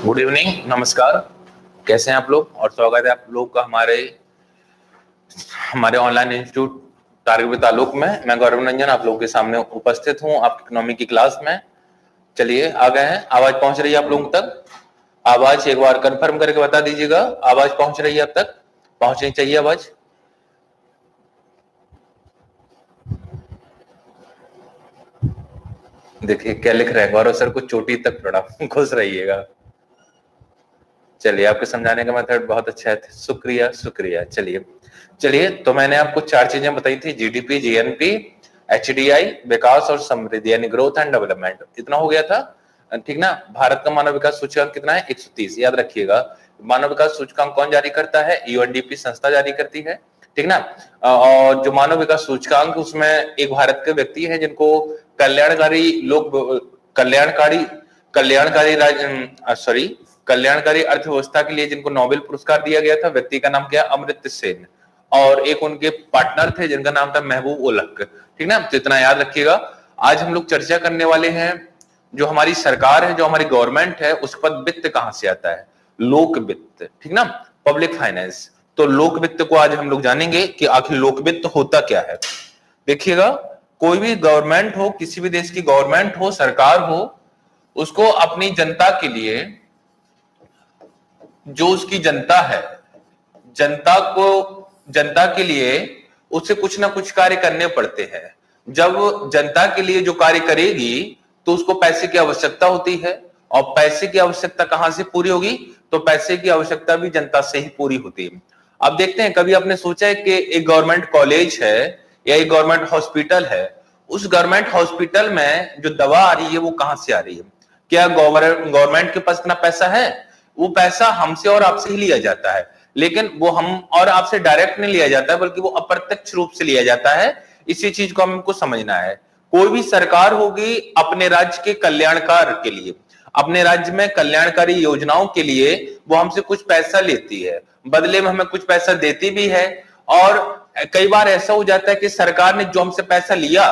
Good evening, नमस्कार। कैसे हैं आप लोग? और स्वागत है आप लोग का हमारे ऑनलाइन इंस्टीट्यूट टारगेट विद ताल्लुक में। मैं गौरव रंजन आप लोगों के सामने उपस्थित हूं आपकी इकोनॉमी की क्लास में। चलिए आ गए हैं। आवाज पहुंच रही है आप लोगों तक? आवाज एक बार कंफर्म करके बता दीजिएगा। आवाज पहुंच रही है अब तक? पहुंचनी चाहिए आवाज। देखिए क्या लिख रहे हैं गौरव सर, कुछ चोटी तक प्रणाम। खुश रहिएगा। चलिए, आपके समझाने का मेथड बहुत अच्छा है, शुक्रिया शुक्रिया। चलिए तो मैंने आपको चार चीजें बताई थी, जीडीपी, जीएनपी, एचडीआई, विकास और समृद्धि यानी ग्रोथ एंड डेवलपमेंट। इतना हो गया था, ठीक ना। भारत का मानव विकास सूचकांक कितना है? 130। याद रखिएगा, मानव विकास सूचकांक कौन जारी करता है? यूएनडीपी संस्था जारी करती है, ठीक ना। और जो मानव विकास सूचकांक, उसमें एक भारत के व्यक्ति है जिनको कल्याणकारी लोग कल्याणकारी कल्याणकारी अर्थव्यवस्था के लिए जिनको नोबेल पुरस्कार दिया गया था, व्यक्ति का नाम क्या? अमर्त्य सेन। और एक उनके पार्टनर थे जिनका नाम था महबूब उल हक, ठीक ना। तो इतना याद रखिएगा। आज हम लोग चर्चा करने वाले हैं, जो हमारी सरकार है, जो हमारी गवर्नमेंट है, उस पर वित्त कहां से आता है? लोक वित्त, ठीक ना, पब्लिक फाइनेंस। तो लोक वित्त को आज हम लोग जानेंगे कि आखिर लोक वित्त होता क्या है। देखिएगा, कोई भी गवर्नमेंट हो, किसी भी देश की गवर्नमेंट हो, सरकार हो, उसको अपनी जनता के लिए, जो उसकी जनता है, जनता के लिए उसे कुछ ना कुछ कार्य करने पड़ते हैं। जब जनता के लिए जो कार्य करेगी तो उसको पैसे की आवश्यकता होती है, और पैसे की आवश्यकता कहां से पूरी होगी? तो पैसे की आवश्यकता भी जनता से ही पूरी होती है। अब देखते हैं, कभी आपने सोचा है कि एक गवर्नमेंट कॉलेज है या एक गवर्नमेंट हॉस्पिटल है, उस गवर्नमेंट हॉस्पिटल में जो दवा आ रही है वो कहां से आ रही है? क्या गवर्नमेंट के पास इतना पैसा है? वो पैसा हमसे और आपसे ही लिया जाता है, लेकिन वो हम और आपसे डायरेक्ट नहीं लिया जाता है, बल्कि वो अप्रत्यक्ष रूप से लिया जाता है। इसी चीज को हमको समझना है। कोई भी सरकार होगी अपने राज्य के कल्याणकार के लिए, अपने राज्य में कल्याणकारी योजनाओं के लिए वो हमसे कुछ पैसा लेती है, बदले में हमें कुछ पैसा देती भी है। और कई बार ऐसा हो जाता है कि सरकार ने जो हमसे पैसा लिया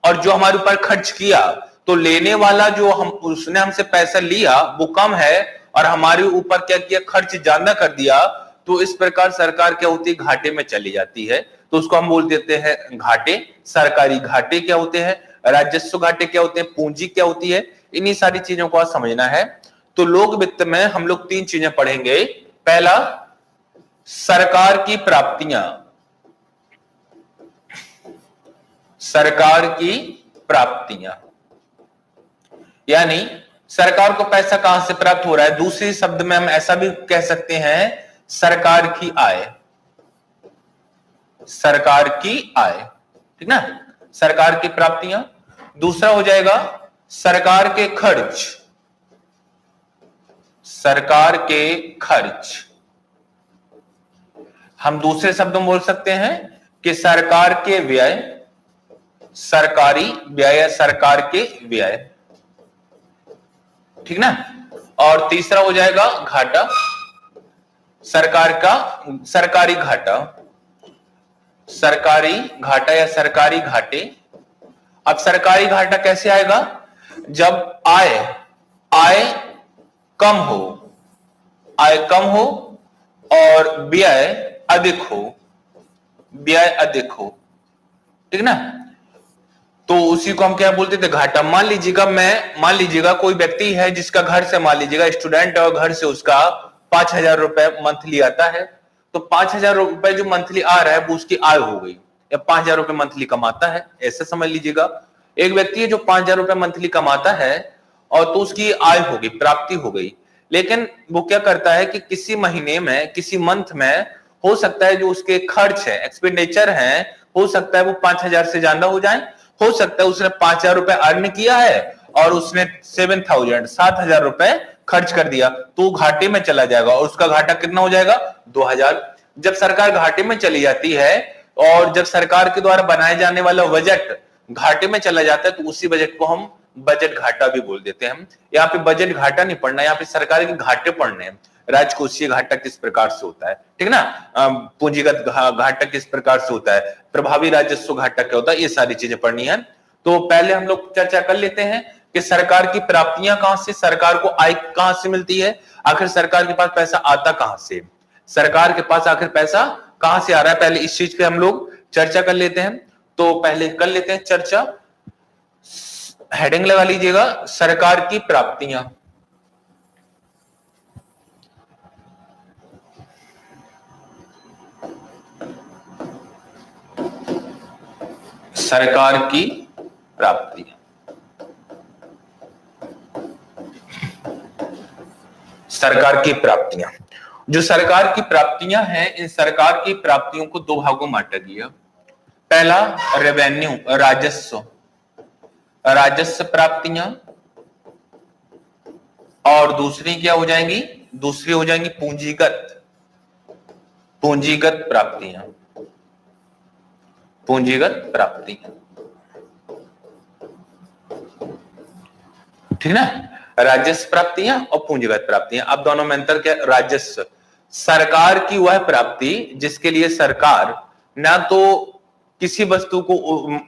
और जो हमारे ऊपर खर्च किया, तो लेने वाला जो उसने हमसे पैसा लिया वो कम है और हमारे ऊपर क्या किया? खर्च ज्यादा कर दिया। तो इस प्रकार सरकार क्या होती है? घाटे में चली जाती है। तो उसको हम बोल देते हैं घाटे। सरकारी घाटे क्या होते हैं? राजस्व घाटे क्या होते हैं? पूंजी क्या होती है? इन्हीं सारी चीजों को आज समझना है। तो लोक वित्त में हम लोग तीन चीजें पढ़ेंगे। पहला, सरकार की प्राप्तियां। सरकार की प्राप्तियां यानी सरकार को पैसा कहां से प्राप्त हो रहा है। दूसरे शब्द में हम ऐसा भी कह सकते हैं, सरकार की आय। सरकार की आय, ठीक ना, सरकार की प्राप्तियां। दूसरा हो जाएगा सरकार के खर्च। सरकार के खर्च हम दूसरे शब्द में बोल सकते हैं कि सरकार के व्यय, सरकारी व्यय, सरकार के व्यय, ठीक ना। और तीसरा हो जाएगा घाटा, सरकार का सरकारी घाटा। सरकारी घाटा या सरकारी घाटे। अब सरकारी घाटा कैसे आएगा? जब आय कम हो, आय कम हो और व्यय अधिक हो, व्यय अधिक हो, ठीक ना। तो उसी को हम क्या बोलते थे? घाटा। मान लीजिएगा कोई व्यक्ति है जिसका घर से, मान लीजिएगा स्टूडेंट और घर से उसका 5,000 रुपए मंथली आता है। तो 5,000 रुपए जो मंथली आ रहा है वो उसकी आय हो गई, या 5,000 रुपए मंथली कमाता है, ऐसे समझ लीजिएगा। एक व्यक्ति है जो 5,000 रुपए मंथली कमाता है और तो उसकी आय हो गई, प्राप्ति हो गई। लेकिन वो क्या करता है कि किसी महीने में, किसी मंथ में हो सकता है जो उसके खर्च है, एक्सपेंडिचर है, हो सकता है वो 5,000 से ज्यादा हो जाए। हो सकता है उसने 5,000 रुपए अर्न किया है और उसने 7,000 रुपए खर्च कर दिया, तो घाटे में चला जाएगा। और उसका घाटा कितना हो जाएगा? 2,000। जब सरकार घाटे में चली जाती है और जब सरकार के द्वारा बनाए जाने वाला बजट घाटे में चला जाता है, तो उसी बजट को हम बजट घाटा भी बोल देते हैं। यहाँ पे बजट घाटा नहीं पढ़ना, यहाँ पे सरकार के घाटे पढ़ने हैं। राजकोषीय घाटा किस प्रकार से होता है, ठीक ना, पूंजीगत घाटा किस प्रकार से होता है, प्रभावी राजस्व घाटा क्या होता है, ये सारी चीजें पढ़नी है। तो पहले हम लोग चर्चा कर लेते हैं कि सरकार की प्राप्तियां कहां से, सरकार को आय कहां से मिलती है, आखिर सरकार के पास पैसा आता कहां से, सरकार के पास आखिर पैसा कहां से आ रहा है। पहले इस चीज पे हम लोग चर्चा कर लेते हैं। तो पहले कर लेते हैं चर्चा, हेडिंग लगा लीजिएगा सरकार की प्राप्तियां। सरकार की प्राप्तियां, सरकार की प्राप्तियां, जो सरकार की प्राप्तियां हैं, इन सरकार की प्राप्तियों को दो भागों में बांटा गया। पहला रेवेन्यू, राजस्व, राजस्व प्राप्तियां, और दूसरी क्या हो जाएंगी, दूसरी हो जाएंगी पूंजीगत, पूंजीगत प्राप्तियां, पूंजीगत प्राप्तियां, ठीक ना। राजस्व प्राप्तियां और पूंजीगत प्राप्तियां। अब दोनों में अंतर क्या, राजस्व सरकार की वह प्राप्ति जिसके लिए सरकार ना तो किसी वस्तु को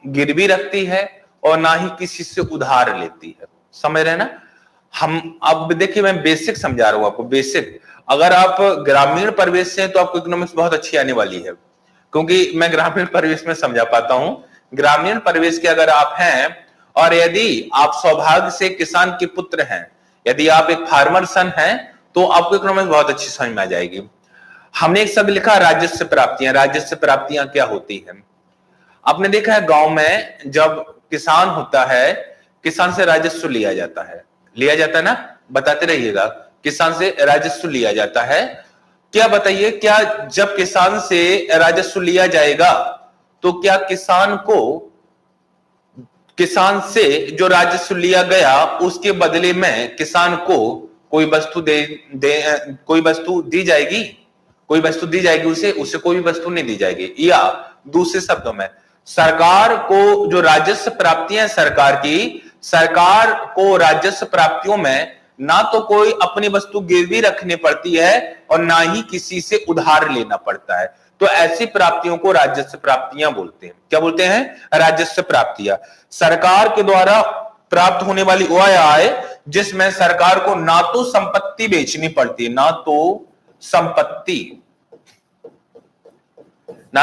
गिरवी रखती है और ना ही किसी से उधार लेती है, समझ रहे हैं ना। हम अब देखिए, मैं बेसिक समझा रहा हूं आपको, बेसिक। अगर आप ग्रामीण परिवेश से हैं तो आपको इकोनॉमिक्स बहुत अच्छी आने वाली है, क्योंकि मैं ग्रामीण परिवेश में समझा पाता हूं। ग्रामीण परिवेश के अगर आप हैं और यदि आप सौभाग्य से किसान के पुत्र हैं, यदि आप एक फार्मर सन हैं, तो आपको इकोनॉमिक्स बहुत अच्छी समझ में आ जाएगी। हमने एक शब्द लिखा राजस्व प्राप्तियां। राजस्व प्राप्तियां क्या होती है, आपने देखा है गांव में जब किसान होता है, किसान से राजस्व लिया जाता है, लिया जाता है ना, बताते रहिएगा, किसान से राजस्व लिया जाता है। क्या बताइए, क्या जब किसान से राजस्व लिया जाएगा तो क्या किसान को, किसान से जो राजस्व लिया गया उसके बदले में किसान को कोई वस्तु कोई वस्तु दी जाएगी, कोई वस्तु दी जाएगी, उसे कोई भी वस्तु नहीं दी जाएगी। या दूसरे शब्दों में, सरकार को जो राजस्व प्राप्तियां सरकार की, सरकार को राजस्व प्राप्तियों में ना तो कोई अपनी वस्तु गिरवी रखनी पड़ती है और ना ही किसी से उधार लेना पड़ता है। तो ऐसी प्राप्तियों को राजस्व प्राप्तियां बोलते हैं। क्या बोलते हैं, राजस्व प्राप्तियां। सरकार के द्वारा प्राप्त होने वाली वह आय जिसमें सरकार को ना तो संपत्ति बेचनी पड़ती है, ना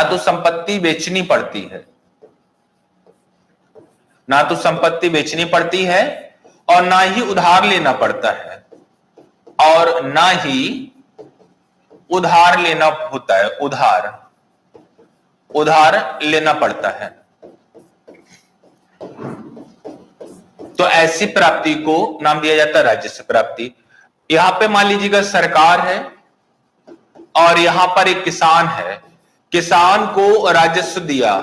तो संपत्ति बेचनी पड़ती है, ना तो संपत्ति बेचनी पड़ती है और ना ही उधार लेना पड़ता है, और ना ही उधार लेना होता है, उधार लेना पड़ता है। तो ऐसी प्राप्ति को नाम दिया जाता है राजस्व प्राप्ति। यहां पे मान लीजिएगा सरकार है और यहां पर एक किसान है, किसान को राजस्व दिया,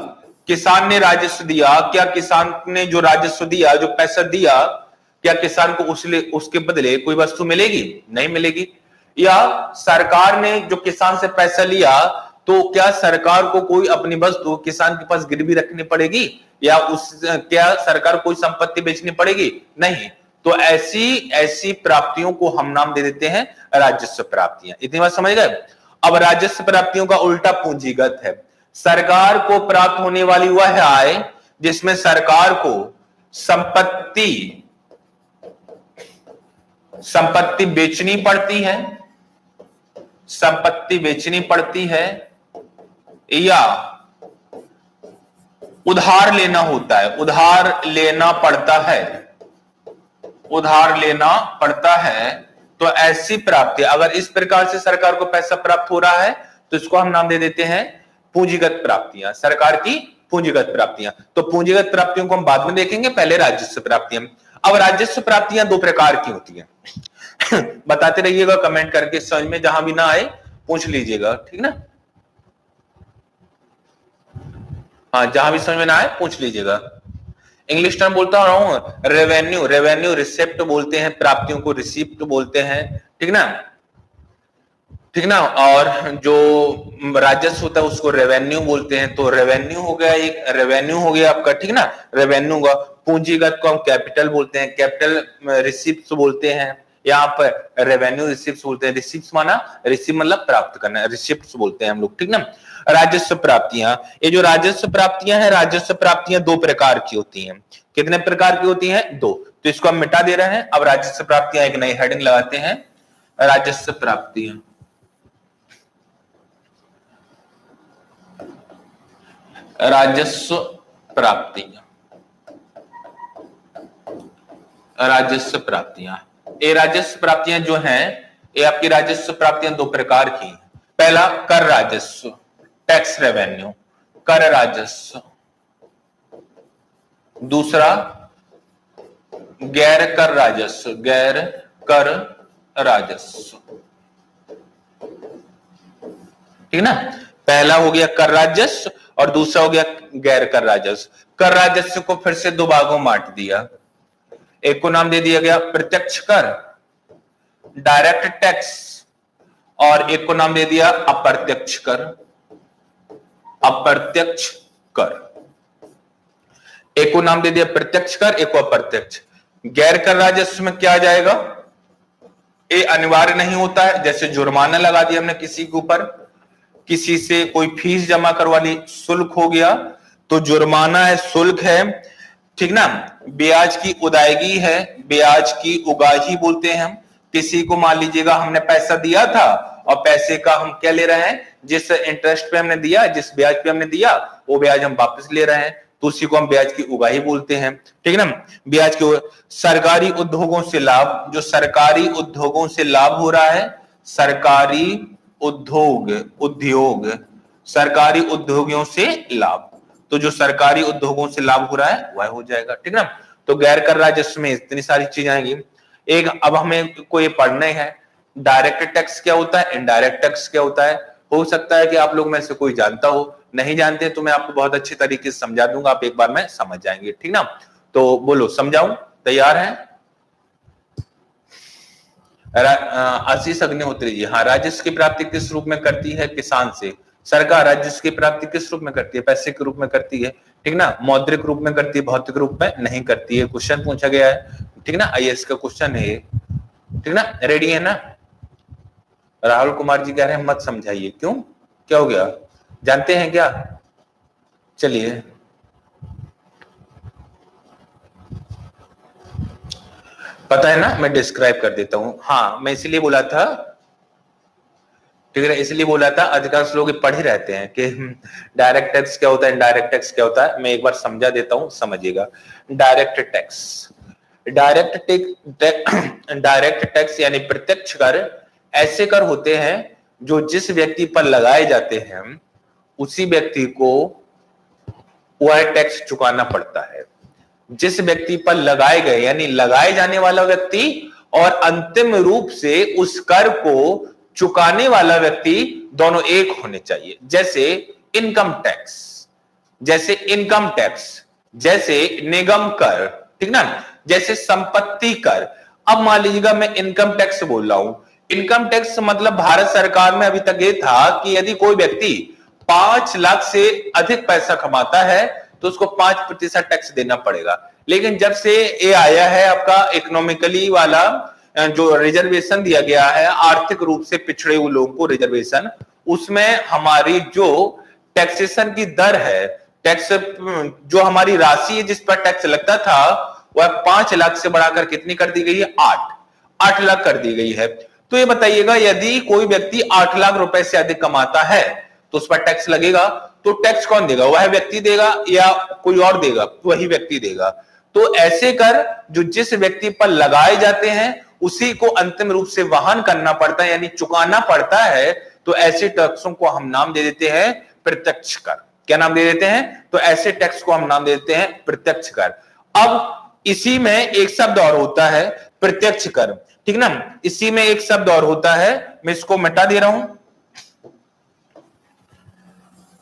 किसान ने राजस्व दिया। क्या किसान ने जो राजस्व दिया, जो पैसा दिया, क्या किसान को उसके बदले कोई वस्तु मिलेगी, नहीं मिलेगी। या सरकार ने जो किसान से पैसा लिया, तो क्या सरकार को कोई अपनी वस्तु किसान के पास गिरवी रखनी पड़ेगी, या क्या सरकार कोई संपत्ति बेचनी पड़ेगी, नहीं। तो ऐसी प्राप्तियों को हम नाम दे देते हैं राजस्व प्राप्तियां। इतनी बात समझ गए। अब राजस्व प्राप्तियों का उल्टा पूंजीगत है। सरकार को प्राप्त होने वाली वह आय जिसमें सरकार को संपत्ति बेचनी पड़ती है, संपत्ति बेचनी पड़ती है, या उधार लेना होता है, उधार लेना पड़ता है। तो ऐसी प्राप्ति, अगर इस प्रकार से सरकार को पैसा प्राप्त हो रहा है तो इसको हम नाम दे देते हैं पूंजीगत प्राप्तियां, सरकार की पूंजीगत प्राप्तियां। तो पूंजीगत प्राप्तियों को हम बाद में देखेंगे, पहले राजस्व प्राप्तियां। अब राजस्व प्राप्तियां दो प्रकार की होती हैं। बताते रहिएगा कमेंट करके, समझ में जहां भी ना आए पूछ लीजिएगा, ठीक ना। हाँ, जहां भी समझ में ना आए पूछ लीजिएगा। इंग्लिश टर्म बोलता रहा हूं, रेवेन्यू रिसिप्ट बोलते हैं, प्राप्तियों को रिसिप्ट बोलते हैं, ठीक ना, ठीक ना। और जो राजस्व होता है उसको रेवेन्यू बोलते हैं। तो रेवेन्यू हो गया, एक रेवेन्यू हो गया आपका, ठीक ना, रेवेन्यू का। पूंजीगत को हम कैपिटल बोलते हैं, कैपिटल रिसिप्ट बोलते हैं, यहाँ पर रेवेन्यू रिसिप्ट बोलते हैं। रिसिप्ट माना, रिसिप्ट मतलब प्राप्त करना, रिसिप्ट बोलते हैं हम लोग, ठीक ना। राजस्व प्राप्तियां, ये जो राजस्व प्राप्तियां हैं, राजस्व प्राप्तियां दो प्रकार की होती हैं। कितने प्रकार की होती हैं? 2। तो इसको हम मिटा दे रहे हैं। अब राजस्व प्राप्तियां एक नई हेडिंग लगाते हैं, राजस्व प्राप्तियां। राजस्व प्राप्तियां, राजस्व प्राप्तियां। ये राजस्व प्राप्तियां जो हैं, ये आपकी राजस्व प्राप्तियां 2 प्रकार की हैं। पहला कर राजस्व, टैक्स रेवेन्यू, कर राजस्व। दूसरा गैर कर राजस्व, गैर कर राजस्व। ठीक ना? पहला हो गया कर राजस्व और दूसरा हो गया गैर कर राजस्व। कर राजस्व को फिर से 2 भागों में बांट दिया। एक को नाम दे दिया गया प्रत्यक्ष कर, डायरेक्ट टैक्स, और एक को नाम दे दिया अप्रत्यक्ष कर, अप्रत्यक्ष कर। एक को नाम दे दिया प्रत्यक्ष कर, एक को अप्रत्यक्ष। गैर कर राजस्व में क्या आ जाएगा? ये अनिवार्य नहीं होता है। जैसे जुर्माना लगा दिया हमने किसी के ऊपर, किसी से कोई फीस जमा करवा ली, शुल्क हो गया, तो जुर्माना है, शुल्क है, ठीक ना? ब्याज की उदायगी है, ब्याज की उगाही बोलते हैं हम। किसी को मान लीजिएगा हमने पैसा दिया था और पैसे का हम क्या ले रहे हैं? जिस इंटरेस्ट पे हमने दिया, जिस ब्याज पे हमने दिया, वो ब्याज हम वापस ले रहे हैं, तो उसी को हम ब्याज की उगाही बोलते हैं। ठीक है ना? ब्याज के सरकारी उद्योगों से लाभ, जो सरकारी उद्योगों से लाभ हो रहा है, सरकारी उद्योग, सरकारी उद्योगों से लाभ, तो जो सरकारी उद्योगों से लाभ हो रहा है वह हो जाएगा। ठीक ना? तो गैर कर राजस्व में इतनी सारी चीजें आएंगी। एक अब हमें को ये पढ़ने हैं, डायरेक्ट टैक्स क्या होता है, इनडायरेक्ट टैक्स क्या होता है। हो सकता है कि आप लोग में से कोई जानता हो, नहीं जानते तो मैं आपको बहुत अच्छे तरीके से समझा दूंगा, आप एक बार में समझ जाएंगे। ठीक ना? तो बोलो, समझाऊं? तैयार हैं? आशीष अग्निहोत्री जी, हाँ। राजस्व की प्राप्ति किस रूप में करती है? किसान से। सरकार राजस्व की प्राप्ति किस रूप में करती है? पैसे के रूप में करती है। ठीक ना? मौद्रिक रूप में करती है, भौतिक रूप में नहीं करती है। क्वेश्चन पूछा गया है, ठीक ना? आईएएस का क्वेश्चन है ये, ठीक ना? रेडी है ना? राहुल कुमार जी कह रहे हैं मत समझाइए। क्यों, क्या हो गया? जानते हैं क्या? चलिए, पता है ना, मैं डिस्क्राइब कर देता हूं। हाँ, मैं इसलिए बोला था, ठीक है, इसलिए बोला था, अधिकांश लोग पढ़ ही रहते हैं कि डायरेक्ट टैक्स क्या होता है, इनडायरेक्ट टैक्स क्या होता है। मैं एक बार समझा देता हूं, समझिएगा। डायरेक्ट टैक्स, डायरेक्ट टैक्स यानी प्रत्यक्ष कर ऐसे कर होते हैं जो जिस व्यक्ति पर लगाए जाते हैं उसी व्यक्ति को वह टैक्स चुकाना पड़ता है। जिस व्यक्ति पर लगाए गए यानी लगाए जाने वाला व्यक्ति और अंतिम रूप से उस कर को चुकाने वाला व्यक्ति दोनों एक होने चाहिए। जैसे इनकम टैक्स, जैसे इनकम टैक्स, जैसे निगम कर, ठीक ना? जैसे संपत्ति कर। अब मान लीजिएगा मैं इनकम टैक्स बोल रहा हूं। इनकम टैक्स मतलब भारत सरकार में अभी तक ये था कि यदि कोई व्यक्ति 5 लाख से अधिक पैसा कमाता है तो उसको 5% टैक्स देना पड़ेगा। लेकिन जब से ये आया है आपका इकोनॉमिकली वाला जो रिजर्वेशन दिया गया है, आर्थिक रूप से पिछड़े हुए लोगों को रिजर्वेशन, उसमें हमारी जो टैक्सेशन की दर है, टैक्स जो हमारी राशि है जिस पर टैक्स लगता था, वह 5 लाख से बढ़ाकर कितनी कर दी गई है? 8 लाख कर दी गई है। तो ये बताइएगा, यदि कोई व्यक्ति 8 लाख रुपए से अधिक कमाता है तो उस पर टैक्स लगेगा। तो टैक्स कौन देगा? वह व्यक्ति देगा या कोई और देगा? वही व्यक्ति देगा। तो ऐसे कर जो जिस व्यक्ति पर लगाए जाते हैं उसी को अंतिम रूप से वहन करना पड़ता है यानी चुकाना पड़ता है। तो ऐसे टैक्सों को हम नाम दे देते हैं प्रत्यक्ष कर। क्या नाम दे देते हैं? तो ऐसे टैक्स को हम नाम दे देते हैं प्रत्यक्ष कर। अब इसी में एक शब्द और होता है प्रत्यक्ष कर, ठीक ना? इसी में एक शब्द और होता है, मैं इसको मिटा दे रहा हूं।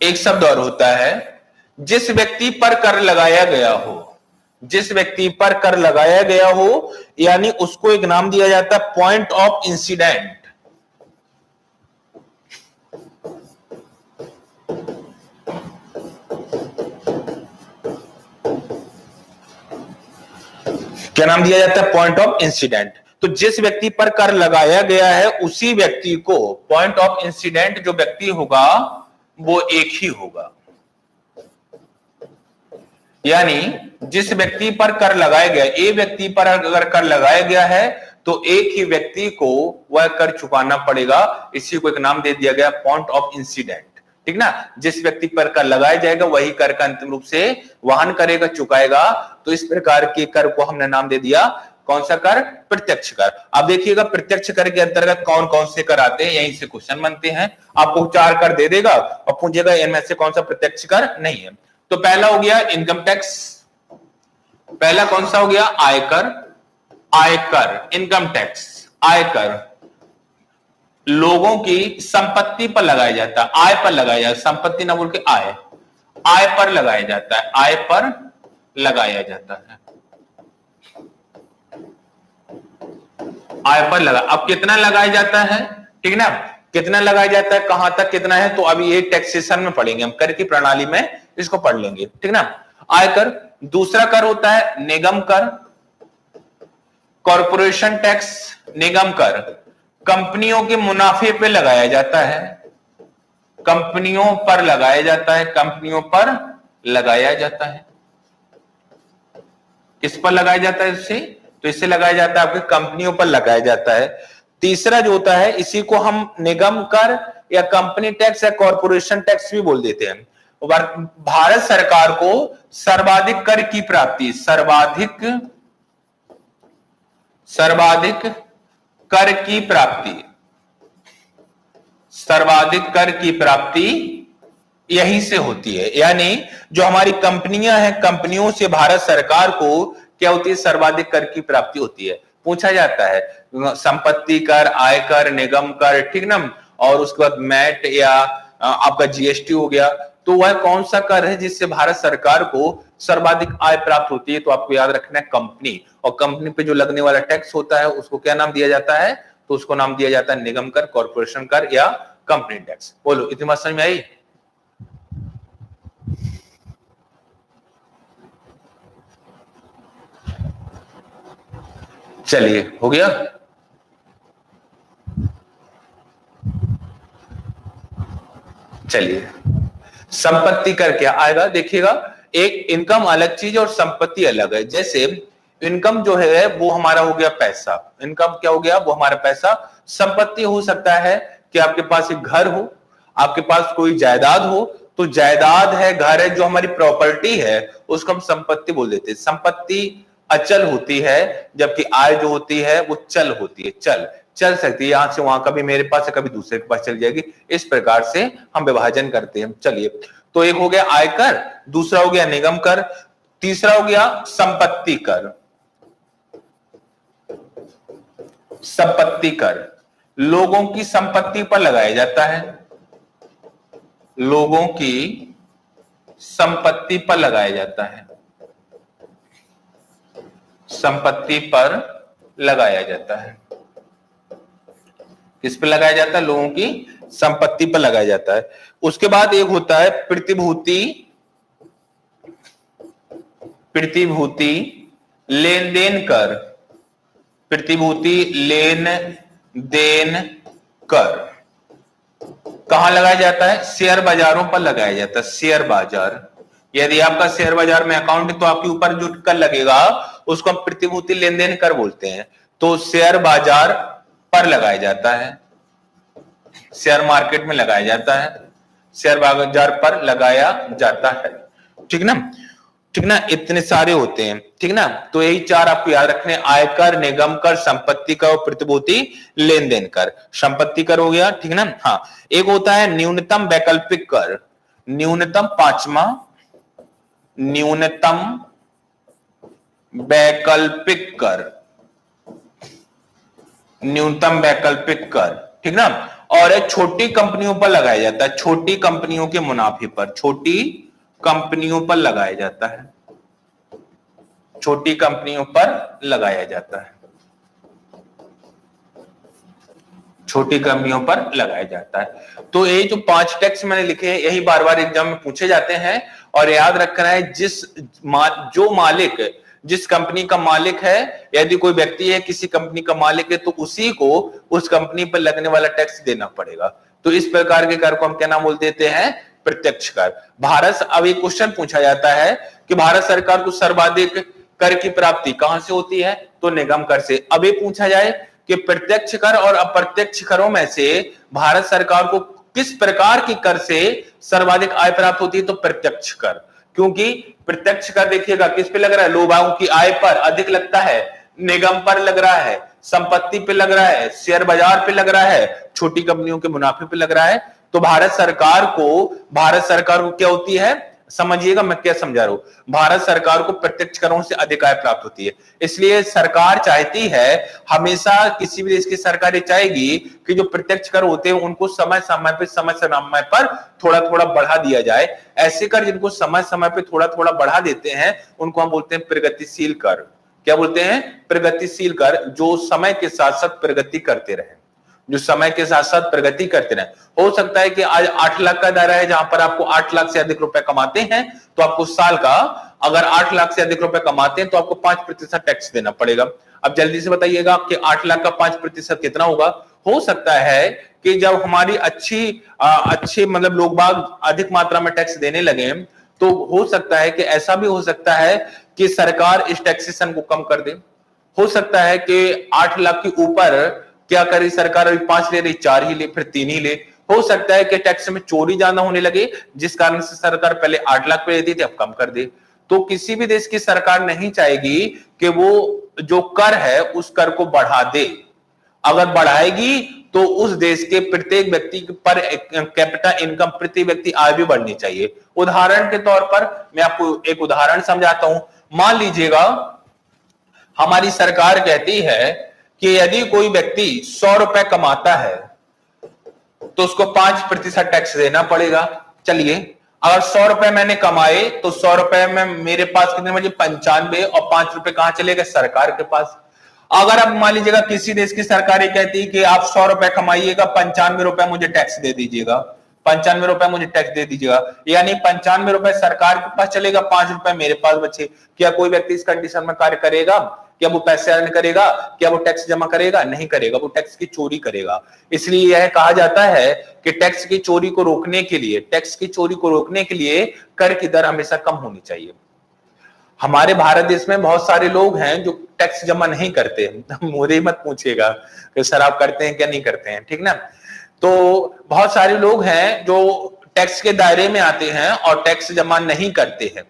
एक शब्द और होता है, जिस व्यक्ति पर कर लगाया गया हो, जिस व्यक्ति पर कर लगाया गया हो यानी उसको एक नाम दिया जाता है पॉइंट ऑफ इंसिडेंट। क्या नाम दिया जाता है? Point of incident. तो जिस व्यक्ति पर कर लगाया गया है उसी व्यक्ति को पॉइंट ऑफ इंसिडेंट जो व्यक्ति होगा वो एक ही होगा। यानी जिस व्यक्ति पर कर लगाया गया, ए व्यक्ति पर अगर कर लगाया गया है तो एक ही व्यक्ति को वह कर चुकाना पड़ेगा। इसी को एक नाम दे दिया गया पॉइंट ऑफ इंसिडेंट, ठीक ना। जिस व्यक्ति पर कर लगाया जाएगा वही कर का अंतिम रूप से वहन करेगा, चुकाएगा। तो इस प्रकार के कर को हमने नाम दे दिया कौन सा कर? प्रत्यक्ष कर। अब देखिएगा प्रत्यक्ष कर के अंतर्गत कौन कौन से कर आते हैं, यहीं से क्वेश्चन बनते हैं। आपको 4 कर दे देगा और पूछेगा इनमें से कौन सा प्रत्यक्ष कर नहीं है। तो पहला हो गया इनकम टैक्स, पहला कौन सा हो गया? आयकर। आयकर, इनकम टैक्स, आयकर लोगों की संपत्ति पर लगाया जाता है, आय पर लगाया जाता है, संपत्ति ना बोल के आय, आय पर लगाया जाता है, आय पर लगाया जाता है, आय पर लगा। अब कितना लगाया जाता है, ठीक ना, कितना लगाया जाता है, कहां तक कितना है, तो अभी ये टैक्सेशन में पढ़ेंगे हम, कर की प्रणाली में इसको पढ़ लेंगे, ठीक ना। आयकर। दूसरा कर होता है निगम कर, कॉरपोरेशन टैक्स। निगम कर कंपनियों के मुनाफे पे लगाया जाता है, कंपनियों पर लगाया जाता है, कंपनियों पर लगाया जाता है। किस पर लगाया जाता है? इससे, तो इससे लगाया जाता है आपके कंपनियों पर लगाया जाता है। तीसरा जो होता है इसी को हम निगम कर या कंपनी टैक्स या कॉरपोरेशन टैक्स भी बोल देते हैं। भारत सरकार को सर्वाधिक कर की प्राप्ति, सर्वाधिक कर की प्राप्ति, सर्वाधिक कर की प्राप्ति यहीं से होती है। यानी जो हमारी कंपनियां हैं, कंपनियों से भारत सरकार को क्या होती है? सर्वाधिक कर की प्राप्ति होती है। पूछा जाता है संपत्ति कर, आयकर, निगम कर, ठीक ना, और उसके बाद मैट या आपका जीएसटी हो गया। तो वह कौन सा कर है जिससे भारत सरकार को सर्वाधिक आय प्राप्त होती है? तो आपको याद रखना है कंपनी, और कंपनी पे जो लगने वाला टैक्स होता है उसको क्या नाम दिया जाता है? तो उसको नाम दिया जाता है निगम कर, कॉर्पोरेशन कर या कंपनी टैक्स। बोलो, इतनी बात समझ में आई? चलिए, हो गया। चलिए, संपत्ति कर क्या आएगा? देखिएगा, एक इनकम अलग चीज और संपत्ति अलग है। जैसे इनकम जो है वो हमारा हो गया पैसा, इनकम क्या हो गया? वो हमारा पैसा। संपत्ति हो सकता है कि आपके पास एक घर हो, आपके पास कोई जायदाद हो, तो जायदाद है, घर है, जो हमारी प्रॉपर्टी है उसको हम संपत्ति बोल देते हैं। संपत्ति अचल होती है, जबकि आय जो होती है वो चल होती है। चल सकती है, यहां से वहां, कभी मेरे पास है कभी दूसरे के पास चल जाएगी। इस प्रकार से हम विभाजन करते हैं। चलिए, तो एक हो गया आयकर, दूसरा हो गया निगम कर, तीसरा हो गया संपत्ति कर। संपत्ति कर लोगों की संपत्ति पर लगाया जाता है, लोगों की संपत्ति पर लगाया जाता है, संपत्ति पर लगाया जाता है। किस पे लगाया जाता है? लोगों की संपत्ति पर लगाया जाता है। उसके बाद एक होता है प्रतिभूति, प्रतिभूति लेन देन कर, प्रतिभूति लेन देन कर कहां लगाया जाता है? शेयर बाजारों पर लगाया जाता है। शेयर बाजार, यदि आपका शेयर बाजार में अकाउंट है तो आपके ऊपर जो कर लगेगा उसको हम प्रतिभूति लेन देन कर बोलते हैं। तो शेयर बाजार पर लगाया जाता है, शेयर मार्केट में लगाया जाता है, शेयर बाजार पर लगाया जाता है, ठीक ना, ठीक ना। इतने सारे होते हैं, ठीक ना। तो यही 4 आपको याद रखने, आयकर, निगम कर, संपत्ति कर और प्रतिभूति लेन देन कर। संपत्ति कर हो गया, ठीक ना। हाँ, एक होता है न्यूनतम वैकल्पिक कर, न्यूनतम, पांचवा न्यूनतम वैकल्पिक कर, न्यूनतम वैकल्पिक कर, ठीक ना। और एक छोटी कंपनियों पर लगाया जाता है, छोटी कंपनियों के मुनाफे पर, छोटी कंपनियों पर लगाया जाता है, छोटी कंपनियों पर लगाया जाता है, छोटी कंपनियों पर लगाया जाता है। तो ये जो 5 टैक्स मैंने लिखे हैं यही बार बार एग्जाम में पूछे जाते हैं। और याद रखना है, जो मालिक, जिस कंपनी का मालिक है, यदि कोई व्यक्ति है किसी कंपनी का मालिक है, तो उसी को उस कंपनी पर लगने वाला टैक्स देना पड़ेगा। तो इस प्रकार के कर को हम क्या नाम बोल देते हैं? प्रत्यक्ष कर। भारत, अब एक क्वेश्चन पूछा जाता है कि भारत सरकार को सर्वाधिक कर की प्राप्ति कहां से होती है, तो निगम कर से। अब ये पूछा जाए कि प्रत्यक्ष कर और अप्रत्यक्ष करों में से भारत सरकार को किस प्रकार की कर से सर्वाधिक आय प्राप्त होती है, तो प्रत्यक्ष कर। क्योंकि प्रत्यक्ष कर देखिएगा किस पे लग रहा है, लोगों की आय पर अधिक लगता है, निगम पर लग रहा है, संपत्ति पे लग रहा है, शेयर बाजार पे लग रहा है, छोटी कंपनियों के मुनाफे पे लग रहा है। तो भारत सरकार को क्या होती है, समझिएगा मैं क्या समझा रहा हूं, भारत सरकार को प्रत्यक्ष करों से अधिक आय प्राप्त होती है। इसलिए सरकार चाहती है, हमेशा किसी भी देश की सरकार ये चाहेगी कि जो प्रत्यक्ष कर होते हैं उनको समय समय पर थोड़ा थोड़ा बढ़ा दिया जाए। ऐसे कर जिनको समय समय पे थोड़ा थोड़ा बढ़ा देते हैं उनको हम बोलते हैं प्रगतिशील कर। क्या बोलते हैं, प्रगतिशील कर, जो समय के साथ साथ प्रगति करते रहे, जो समय के साथ साथ प्रगति करते रहे। हो सकता है कि आज 8 लाख का दायरा है जहां पर आपको 8 लाख से अधिक रुपए कमाते हैं, तो आपको साल का अगर 8 लाख से अधिक रुपए कमाते हैं तो आपको 5% टैक्स देना पड़ेगा। अब जल्दी से बताइएगा कि 8 लाख का 5% कितना होगा। हो सकता है कि जब हमारी अच्छे मतलब लोग बाग अधिक मात्रा में टैक्स देने लगे, तो हो सकता है कि ऐसा भी हो सकता है कि सरकार इस टैक्सेशन को कम कर दे। हो सकता है कि 8 लाख के ऊपर क्या करे सरकार, अभी 5 ले रही, 4 ही ले, फिर 3 ही ले। हो सकता है कि टैक्स में चोरी ज्यादा होने लगे, जिस कारण से सरकार पहले 8 लाख पे देती थी, अब कम कर दे। तो किसी भी देश की सरकार नहीं चाहेगी कि वो जो कर है उस कर को बढ़ा दे। अगर बढ़ाएगी तो उस देश के प्रत्येक व्यक्ति पर कैपिटा इनकम, प्रति व्यक्ति आय भी बढ़नी चाहिए। उदाहरण के तौर पर मैं आपको एक उदाहरण समझाता हूं। मान लीजिएगा हमारी सरकार कहती है कि यदि कोई व्यक्ति 100 रुपए कमाता है तो उसको 5% टैक्स देना पड़ेगा। चलिए, अगर 100 रुपए मैंने कमाए तो 100 रुपए में मेरे पास कितने बचे, 95, और 5 रुपए कहां चले गए, सरकार के पास। अगर आप मान लीजिएगा किसी देश की सरकार ये कहती है कि आप 100 रुपए कमाइएगा, 95 रुपए मुझे टैक्स दे दीजिएगा, 95 रुपए मुझे टैक्स दे दीजिएगा, यानी 95 रुपए सरकार के पास चलेगा, 5 रुपए मेरे पास बचे। क्या कोई व्यक्ति इस कंडीशन में कार्य करेगा? क्या वो पैसे अर्न करेगा? क्या वो टैक्स जमा करेगा? नहीं करेगा, वो टैक्स की चोरी करेगा। इसलिए यह कहा जाता है कि टैक्स की चोरी को रोकने के लिए कर की दर हमेशा कम होनी चाहिए। हमारे भारत देश में बहुत सारे लोग हैं जो टैक्स जमा नहीं करते। मुझे मत पूछिएगा कि सर आप करते हैं क्या नहीं करते हैं, ठीक ना। तो बहुत सारे लोग हैं जो टैक्स के दायरे में आते हैं और टैक्स जमा नहीं करते हैं।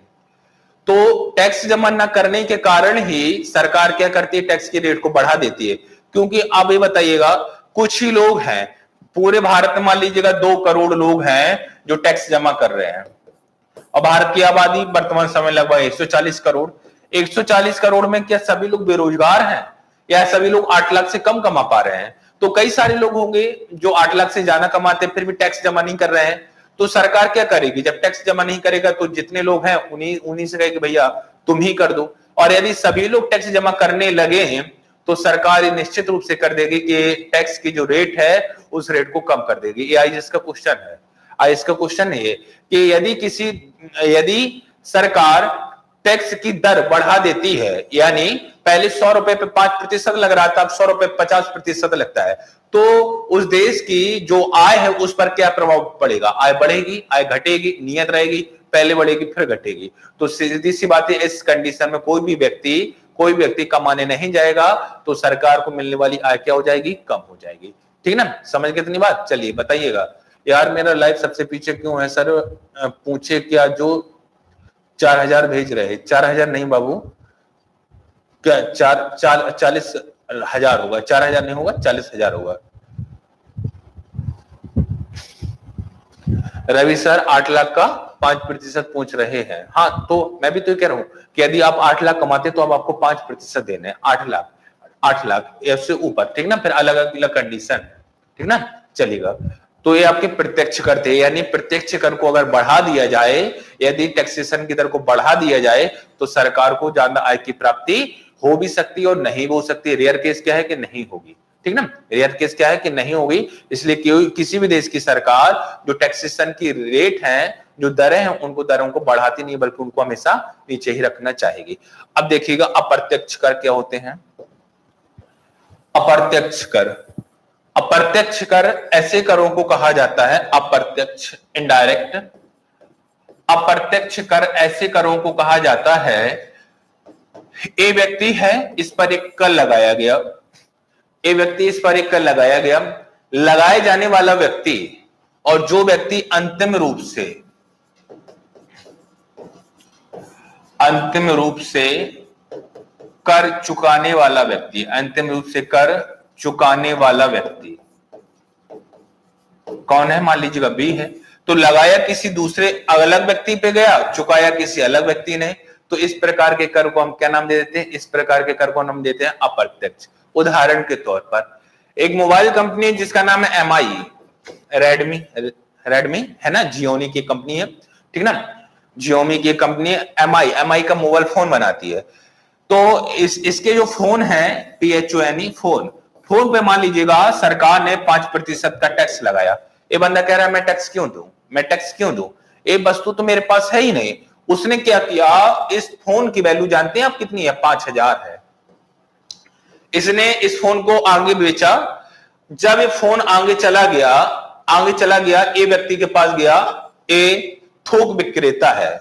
तो टैक्स जमा न करने के कारण ही सरकार क्या करती है, टैक्स के रेट को बढ़ा देती है। क्योंकि आप ये बताइएगा, कुछ ही लोग हैं पूरे भारत में, मान लीजिएगा 2 करोड़ लोग हैं जो टैक्स जमा कर रहे हैं, और भारत की आबादी वर्तमान समय लगभग 140 करोड़। 140 करोड़ में क्या सभी लोग बेरोजगार हैं, या सभी लोग 8 लाख से कम कमा पा रहे हैं? तो कई सारे लोग होंगे जो 8 लाख से ज्यादा कमाते फिर भी टैक्स जमा नहीं कर रहे हैं। तो सरकार क्या करेगी, जब टैक्स जमा नहीं करेगा तो जितने लोग हैं उन्हीं से कहेगी भैया तुम ही कर दो। और यदि सभी लोग टैक्स जमा करने लगे हैं तो सरकार निश्चित रूप से कर देगी कि टैक्स की जो रेट है उस रेट को कम कर देगी। ये आईएएस का क्वेश्चन है। आईएएस का क्वेश्चन है कि यदि सरकार टैक्स की दर बढ़ा देती है, यानी पहले 100 रुपए पे 5% लग रहा था, अब 100 रुपए 50% लगता है, तो उस देश की जो आय है उस पर क्या प्रभाव पड़ेगा? आय बढ़ेगी, आय घटेगी, नियत रहेगी, पहले बढ़ेगी फिर घटेगी। तो सीधी सी बात है, इस कंडीशन में कोई व्यक्ति कमाने नहीं जाएगा, तो सरकार को मिलने वाली आय क्या हो जाएगी, कम हो जाएगी। ठीक ना, समझ गए इतनी बात? चलिए बताइएगा। यार मेरा लाइव सबसे पीछे क्यों है सर? पूछे क्या जो 4000 भेज रहे? 4000 नहीं बाबू, क्या 40,000 होगा, 4000 नहीं होगा, 40,000 होगा। रवि सर 8 लाख का 5% पूछ रहे हैं। हाँ, तो मैं भी तो कह रहा हूं कि यदि आप 8 लाख कमाते तो अब आपको 5% देने, 8 लाख इससे ऊपर, ठीक ना। फिर अलग अलग कंडीशन है, ठीक ना, चलेगा। तो ये आपके प्रत्यक्ष कर थे, यानी प्रत्यक्ष कर को अगर बढ़ा दिया जाए, यदि टैक्सेशन की दर को बढ़ा दिया जाए तो सरकार को ज्यादा आय की प्राप्ति हो भी सकती है और नहीं हो सकती। रेयर केस क्या है कि नहीं होगी, ठीक ना, रेयर केस क्या है कि नहीं होगी। इसलिए किसी भी देश की सरकार जो टैक्सेशन की रेट है, जो दरें हैं, उनको दरों को बढ़ाती नहीं बल्कि उनको हमेशा नीचे ही रखना चाहेगी। अब देखिएगा अप्रत्यक्ष कर क्या होते हैं। अप्रत्यक्ष कर ऐसे करों को कहा जाता है अप्रत्यक्ष, इनडायरेक्ट, अप्रत्यक्ष कर ऐसे करों को कहा जाता है, ए व्यक्ति है, इस पर एक कर लगाया गया, ए व्यक्ति इस पर एक कर लगाया गया, लगाए जाने वाला व्यक्ति और जो व्यक्ति अंतिम रूप से कर चुकाने वाला व्यक्ति, अंतिम रूप से कर चुकाने वाला व्यक्ति कौन है? मान लीजिएगा बी है, तो लगाया किसी दूसरे अलग व्यक्ति पे गया, चुकाया किसी अलग व्यक्ति ने, तो इस प्रकार के कर को हम क्या नाम दे देते हैं? इस प्रकार के कर को हम देते हैं अप्रत्यक्ष। उदाहरण के तौर पर एक मोबाइल कंपनी है जिसका नाम है एमआई, रेडमी है ना, जियोमी की कंपनी है, ठीक ना, जियोमी की कंपनी है एमआई का मोबाइल फोन बनाती है। तो इसके जो फोन है PHONE फोन पे मान लीजिएगा सरकार ने 5% का टैक्स लगाया। ये बंदा कह रहा है मैं टैक्स क्यों दूं? ये वस्तु तो मेरे पास है ही नहीं। उसने क्या किया, इस फोन की वैल्यू जानते हैं आप कितनी है? 5000 है। इसने इस फोन को आगे बेचा। जब ये फोन आगे चला गया, ए व्यक्ति के पास गया, ए थोक विक्रेता है,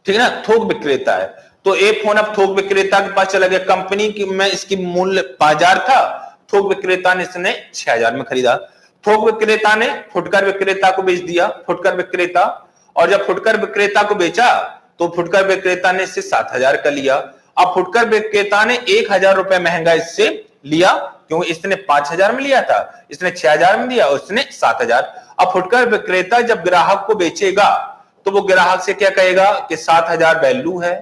ठीक है ना, थोक विक्रेता है, तो ए फोन अब थोक विक्रेता के पास चला गया। कंपनी की में इसकी मूल्य 5000 था, थोक विक्रेता ने इसने 6000 में खरीदा। थोक विक्रेता ने फुटकर विक्रेता को बेच दिया, फुटकर विक्रेता, और जब फुटकर विक्रेता को बेचा तो फुटकर विक्रेता ने इससे 7000 का लिया। अब फुटकर विक्रेता ने 1000 रुपए महंगा इससे लिया, क्योंकि इसने 5000 में लिया था, इसने 6000 में दिया और इसने 7000। अब फुटकर विक्रेता जब ग्राहक को बेचेगा तो वो ग्राहक से क्या कहेगा कि 7000 वैल्यू है,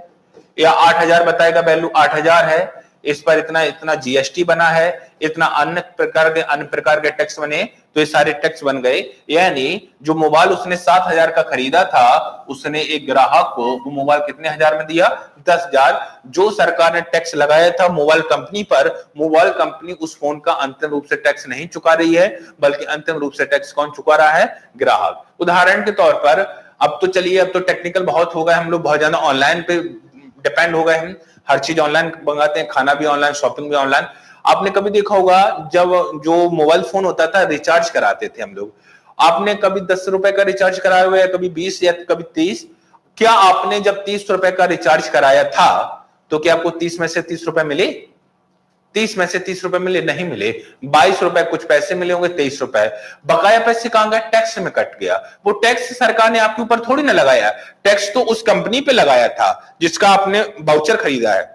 या 8000 बताएगा वैल्यू 8000 है, इस पर इतना जीएसटी बना है, इतना अन्य प्रकार के टैक्स बने, तो ये सारे टैक्स बन गए। यानी जो मोबाइल उसने 7000 का खरीदा था, उसने एक ग्राहक को वो मोबाइल कितने हजार में दिया? 10000। जो सरकार ने टैक्स लगाया था मोबाइल कंपनी पर, मोबाइल कंपनी उस फोन का अंतिम रूप से टैक्स नहीं चुका रही है, बल्कि अंतिम रूप से टैक्स कौन चुका रहा है? ग्राहक। उदाहरण के तौर पर अब तो चलिए, अब तो टेक्निकल बहुत हो गए, हम लोग बहुत ज्यादा ऑनलाइन पे डिपेंड हो गए हैं, हर चीज ऑनलाइन मंगाते हैं, खाना भी ऑनलाइन, शॉपिंग भी ऑनलाइन। आपने कभी देखा होगा जब जो मोबाइल फोन होता था रिचार्ज कराते थे हम लोग, आपने कभी 10 रुपए का रिचार्ज कराया हुआ है, कभी 20 या कभी 30? क्या आपने जब 30 रुपए का रिचार्ज कराया था तो क्या आपको 30 में से 30 रुपए मिले? 30 में से 30 रुपए मिले? नहीं मिले। 22 रुपए कुछ पैसे मिले होंगे, 23 रुपए बकाया पैसे कहां गए? टैक्स में कट गया। वो टैक्स सरकार ने आपके ऊपर थोड़ी ना लगाया, टैक्स तो उस कंपनी पे लगाया था जिसका आपने वाउचर खरीदा है,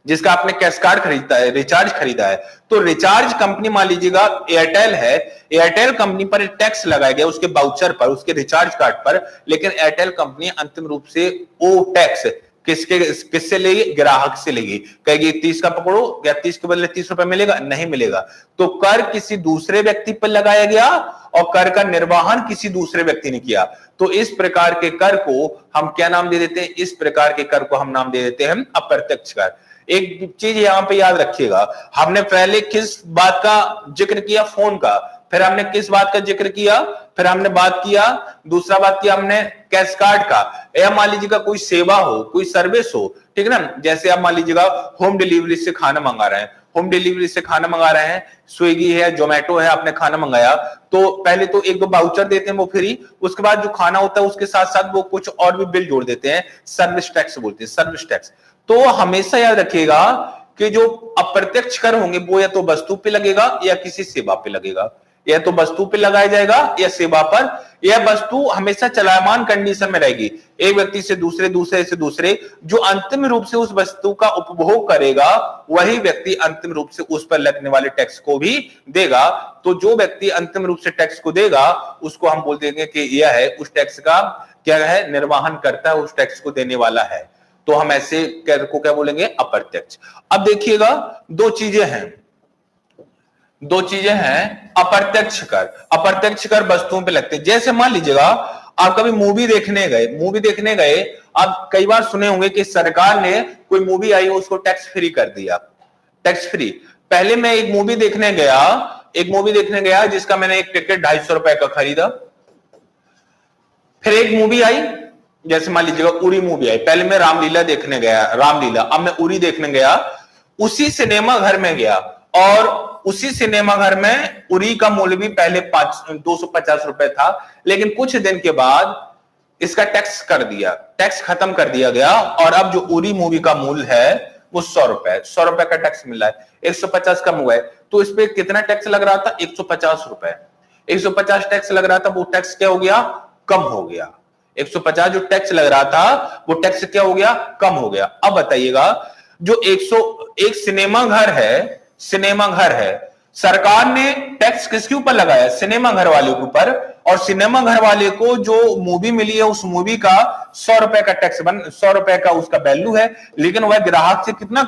जिसका आपने कैश कार्ड खरीदा है, रिचार्ज खरीदा है। तो रिचार्ज कंपनी मान लीजिएगा एयरटेल है, एयरटेल कंपनी पर टैक्स लगाया गया उसके वाउचर पर, उसके रिचार्ज कार्ड पर, लेकिन एयरटेल कंपनी अंतिम रूप से वो टैक्स किससे लेगी? ग्राहक से लेगी। कहेगी 30 का पकड़ो, या 30 के बदले 30 रुपए मिलेगा? नहीं मिलेगा। तो कर किसी दूसरे व्यक्ति पर लगाया गया और कर का निर्वहन किसी दूसरे व्यक्ति ने किया। तो इस प्रकार के कर को हम क्या नाम दे देते हैं? इस प्रकार के कर को हम नाम दे देते हैं अप्रत्यक्ष कर। एक चीज यहां पे याद रखिएगा, हमने पहले किस बात का जिक्र किया? फोन का। फिर हमने किस बात का जिक्र किया? फिर हमने बात किया, दूसरा बात किया हमने कैश कार्ड का। या मान लीजिएगा कोई सेवा हो, कोई सर्विस हो, ठीक है ना, जैसे आप मान लीजिएगा होम डिलीवरी से खाना मंगा रहे हैं, होम डिलीवरी से खाना मंगा रहे हैं, स्विगी है, जोमेटो है, आपने खाना मंगाया, तो पहले तो एक दो वाउचर देते हैं वो फ्री, उसके बाद जो खाना होता है उसके साथ साथ वो कुछ और भी बिल जोड़ देते हैं, सर्विस टैक्स बोलते हैं, सर्विस टैक्स। तो हमेशा याद रखिएगा कि जो अप्रत्यक्ष कर होंगे वो या तो वस्तु पे लगेगा या किसी सेवा पे लगेगा, या तो वस्तु पे लगाया जाएगा या सेवा पर। यह वस्तु हमेशा चलायमान कंडीशन में रहेगी, एक व्यक्ति से दूसरे, दूसरे से दूसरे। जो अंतिम रूप से उस वस्तु का उपभोग करेगा वही व्यक्ति अंतिम रूप से उस पर लगने वाले टैक्स को भी देगा। तो जो व्यक्ति अंतिम रूप से टैक्स को देगा उसको हम बोल देंगे कि यह है उस टैक्स का क्या है? निर्वहन करता है, उस टैक्स को देने वाला है। तो हम ऐसे कर को क्या बोलेंगे? अप्रत्यक्ष। अब देखिएगा दो चीजें हैं अप्रत्यक्ष कर। अप्रत्यक्ष कर वस्तुओं पे लगते हैं। जैसे मान लीजिएगा आप कभी मूवी देखने गए, आप कई बार सुने होंगे कि सरकार ने कोई मूवी आई उसको टैक्स फ्री कर दिया, टैक्स फ्री। पहले मैं एक मूवी देखने गया जिसका मैंने एक टिकट 250 रुपए का खरीदा। फिर एक मूवी आई, जैसे मान लीजिएगा उरी मूवी आई, पहले मैं रामलीला देखने गया, रामलीला, अब मैं उरी देखने गया। उसी सिनेमा घर में गया और उसी सिनेमा घर में उरी का मूल्य भी पहले 250 रुपए था, लेकिन कुछ दिन के बाद इसका टैक्स कर दिया, टैक्स खत्म कर दिया गया, और अब जो उरी मूवी का मूल्य है वो 100 रुपए, 100 रुपए का टैक्स मिला है, 150 कम हुआ है, तो इस पे कितना टैक्स लग रहा था? 150 रुपए, 150 टैक्स लग रहा था, वो टैक्स क्या हो गया? कम हो गया। 150 जो टैक्स लग रहा था वो टैक्स क्या हो गया? कम हो गया। अब बताइएगा, जो 101 सिनेमा घर है, सिनेमा घर है, सरकार ने टैक्स किसके ऊपर लगाया? सिनेमा घर वाले के ऊपर, और सिनेमा घर वाले को जो मूवी मिली है उस मूवी का 100 रुपए का टैक्स 100 रुपए का उसका वैल्यू है, लेकिन वह ग्राहक से कितना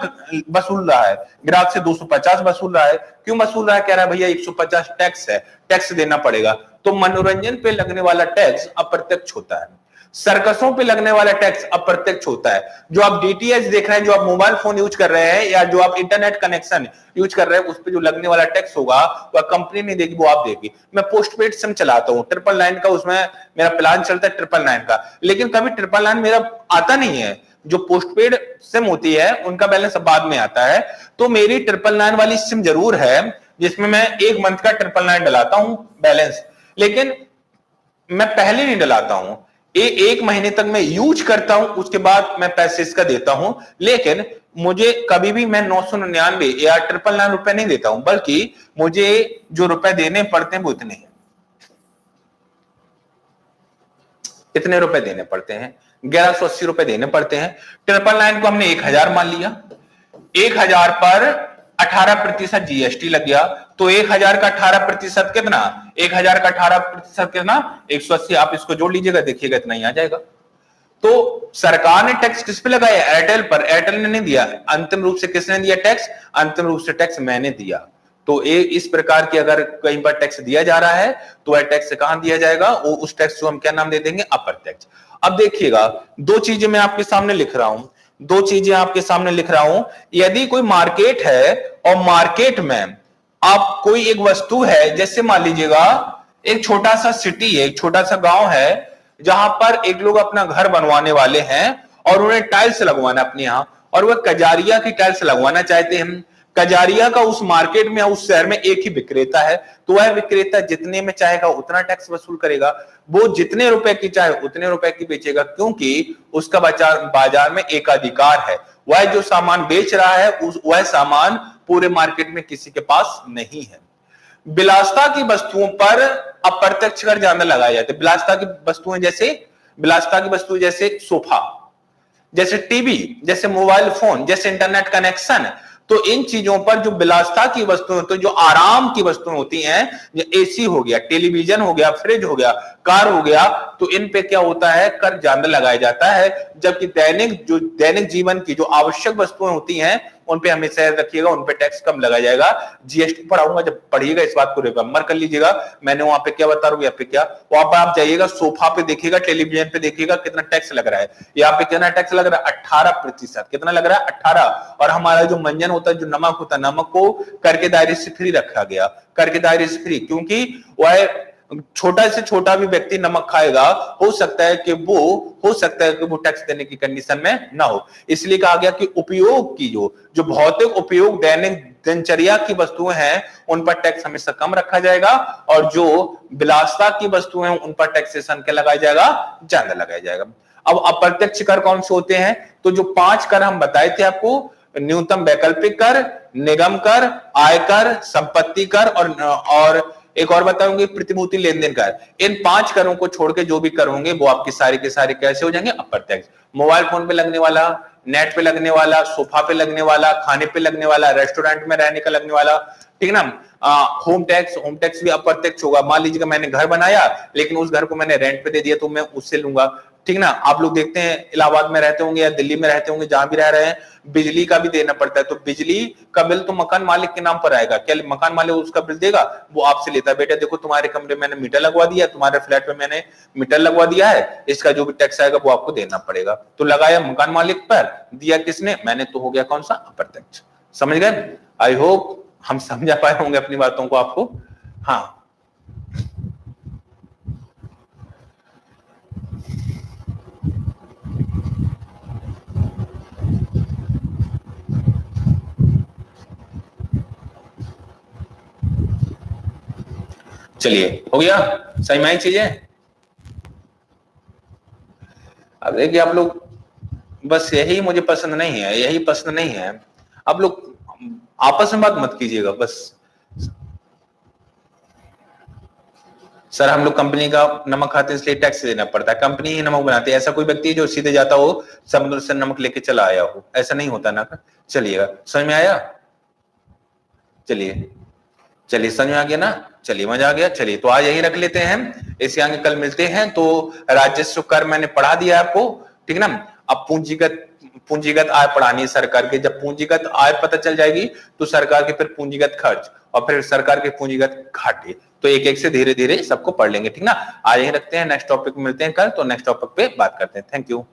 वसूल रहा है? ग्राहक से 250 वसूल रहा है। क्यों वसूल रहा है? कह रहा है भैया 150 टैक्स है, टैक्स देना पड़ेगा। तो मनोरंजन पे लगने वाला टैक्स अप्रत्यक्ष होता है, सर्कसों पे लगने वाला टैक्स अप्रत्यक्ष होता है। जो आप डीटीएच देख रहे हैं, जो आप मोबाइल फोन यूज कर रहे हैं, या जो आप इंटरनेट कनेक्शन यूज कर रहे हैं, उस पे जो लगने वाला टैक्स होगा वह कंपनी नहीं देगी, वो आप देगी। मैं पोस्टपेड सिम चलाता हूं, 999 का, उसमें मेरा प्लान चलता है 999 का, लेकिन कभी 999 मेरा आता नहीं है। जो पोस्टपेड सिम होती है उनका बैलेंस बाद में आता है। तो मेरी 999 वाली सिम जरूर है जिसमें मैं एक मंथ का 999 डलाता हूं बैलेंस, लेकिन मैं पहले नहीं डलाता हूं। एक महीने तक मैं यूज करता हूं, उसके बाद मैं पैसे इसका देता हूं, लेकिन मुझे कभी भी मैं 999 या 999 रुपए नहीं देता हूं, बल्कि मुझे जो रुपए देने पड़ते हैं वो इतने हैं, इतने रुपए देने पड़ते हैं, 1180 रुपए देने पड़ते हैं। 999 को हमने 1000 मान लिया, 1000 पर 18% जीएसटी लग गया, तो 1000 का 18% कितना? 1000 का 18% कितना? 180। आप इसको जोड़ लीजिएगा, देखिएगा इतना ही आ जाएगा। तो सरकार ने टैक्स किस पे लगाया? एयरटेल पर। एयरटेल ने नहीं दिया, अंतिम रूप से किसने दिया टैक्स? अंतिम रूप से टैक्स मैंने दिया। तो इस प्रकार की अगर कहीं पर टैक्स दिया जा रहा है तो वह टैक्स कहां दिया जाएगा? वो उस टैक्स को हम क्या नाम दे देंगे? अप्रत्यक्ष। अब देखिएगा, दो चीजें मैं आपके सामने लिख रहा हूं, दो चीजें आपके सामने लिख रहा हूं। यदि कोई मार्केट है और मार्केट में आप कोई एक वस्तु है, जैसे मान लीजिएगा एक छोटा सा सिटी है, एक छोटा सा गांव है, जहां पर एक लोग अपना घर बनवाने वाले हैं और उन्हें टाइल्स लगवाना अपने यहां, और वह कजारिया की टाइल्स लगवाना चाहते हैं। कजारिया का उस मार्केट में, उस शहर में एक ही विक्रेता है, तो वह विक्रेता जितने में चाहेगा उतना टैक्स वसूल करेगा, वो जितने रुपए की चाहे उतने रुपए की बेचेगा, क्योंकि उसका बाजार में एकाधिकार है। वह जो सामान बेच रहा है वह सामान पूरे मार्केट में किसी के पास नहीं है। विलासिता की वस्तुओं पर अप्रत्यक्ष कर ज्यादा लगाए जाते हैं। विलासिता की वस्तुएं जैसे, विलासिता की वस्तु जैसे सोफा, जैसे टीवी, जैसे मोबाइल फोन, जैसे इंटरनेट कनेक्शन, तो इन चीजों पर जो विलासिता की वस्तुएं होती हैं, जो आराम की वस्तुएं होती हैं, जो एसी हो गया, टेलीविजन हो गया, फ्रिज हो गया, कार हो गया, तो इन पे क्या होता है? कर ज्यादा लगाया जाता है। जबकि दैनिक जीवन की जो आवश्यक वस्तुएं होती हैं उन पे हमेशा याद रखिएगा, उन पे टैक्स कम लगाया जाएगा। जीएसटी पढ़ाऊंगा, जब पढ़िएगा इस बात को रिमेंबर कर लीजिएगा, मैंने वहां पे क्या बता रहा हूं, यहाँ पे क्या, वहां पर आप जाइएगा, सोफा पे देखिएगा, टेलीविजन पे देखिएगा कितना टैक्स लग रहा है। यहाँ पे कितना टैक्स लग रहा है? 18%। कितना लग रहा है? 18। और हमारा जो मंजन होता है, जो नमक होता है, नमक को कर के दायरे से फ्री रखा गया, कर के दायरे से फ्री, क्योंकि वह छोटा से छोटा भी व्यक्ति नमक खाएगा, हो सकता है कि वो टैक्स देने की कंडीशन में ना हो। इसलिए कहा गया कि उपयोग की जो भौतिक उपयोग, दैनिक दिनचर्या की वस्तुएं हैं, उन पर टैक्स हमेशा कम रखा जाएगा, और जो विलासिता की वस्तुएं हैं उन पर टैक्सेशन क्या लगाया जाएगा? ज्यादा लगाया जाएगा। अब अप्रत्यक्ष कर कौन से होते हैं? तो जो 5 कर हम बताए थे आपको, न्यूनतम वैकल्पिक कर, निगम कर, आयकर, संपत्ति कर, और एक और बताऊंगी प्रतिभूति लेन देन कर। इन 5 करों को छोड़ के जो भी कर होंगे वो आपके सारे के सारे कैसे हो जाएंगे? अप्रत्यक्ष। मोबाइल फोन पे लगने वाला, नेट पे लगने वाला, सोफा पे लगने वाला, खाने पे लगने वाला, रेस्टोरेंट में रहने का लगने वाला, ठीक है ना। होम टैक्स भी अप्रत्यक्ष होगा। मान लीजिए मैंने घर बनाया लेकिन उस घर को मैंने रेंट पे दे दिया, तो मैं उससे लूंगा, ठीक ना। आप लोग देखते हैं इलाहाबाद में रहते होंगे या दिल्ली में रहते होंगे, जहां भी रह रहे हैं, बिजली का भी देना पड़ता है, तो बिजली का बिल तो मकान मालिक के नाम पर आएगा। क्या मकान मालिक उसका बिल देगा? वो आपसे लेता है, बेटा देखो तुम्हारे कमरे में मैंने मीटर लगवा दिया, तुम्हारे फ्लैट में मैंने मीटर लगवा दिया है, इसका जो भी टैक्स आएगा वो आपको देना पड़ेगा। तो लगाया मकान मालिक पर, दिया किसने? मैंने। तो हो गया कौन सा? अप्रत्यक्ष। समझ गए? आई होप हम समझा पाए होंगे अपनी बातों को आपको। हाँ, चलिए हो गया, सही में चीजें। अब देखिए आप लोग, बस यही मुझे पसंद नहीं है, यही पसंद नहीं है। आप लोग आपस में बात मत कीजिएगा बस। सर हम लोग कंपनी का नमक खाते हैं इसलिए टैक्स देना पड़ता है, कंपनी ही नमक बनाती है। ऐसा कोई व्यक्ति है जो सीधे जाता हो समुद्र से नमक लेके चला आया हो, ऐसा नहीं होता ना। चलिएगा, समझ में आया? चलिए चलिए, समझ में आ गया ना? चलिए, मजा आ गया। चलिए तो आज यही रख लेते हैं, इसके आगे कल मिलते हैं। तो राजस्व कर मैंने पढ़ा दिया आपको, ठीक है ना। अब पूंजीगत आय पढ़ानी है सरकार के। जब पूंजीगत आय पता चल जाएगी तो सरकार के फिर पूंजीगत खर्च और फिर सरकार के पूंजीगत घाटे, तो एक एक से धीरे धीरे सबको पढ़ लेंगे, ठीक ना। आज यही रखते हैं, नेक्स्ट टॉपिक मिलते हैं कल। तो नेक्स्ट टॉपिक पे बात करते हैं। Thank you.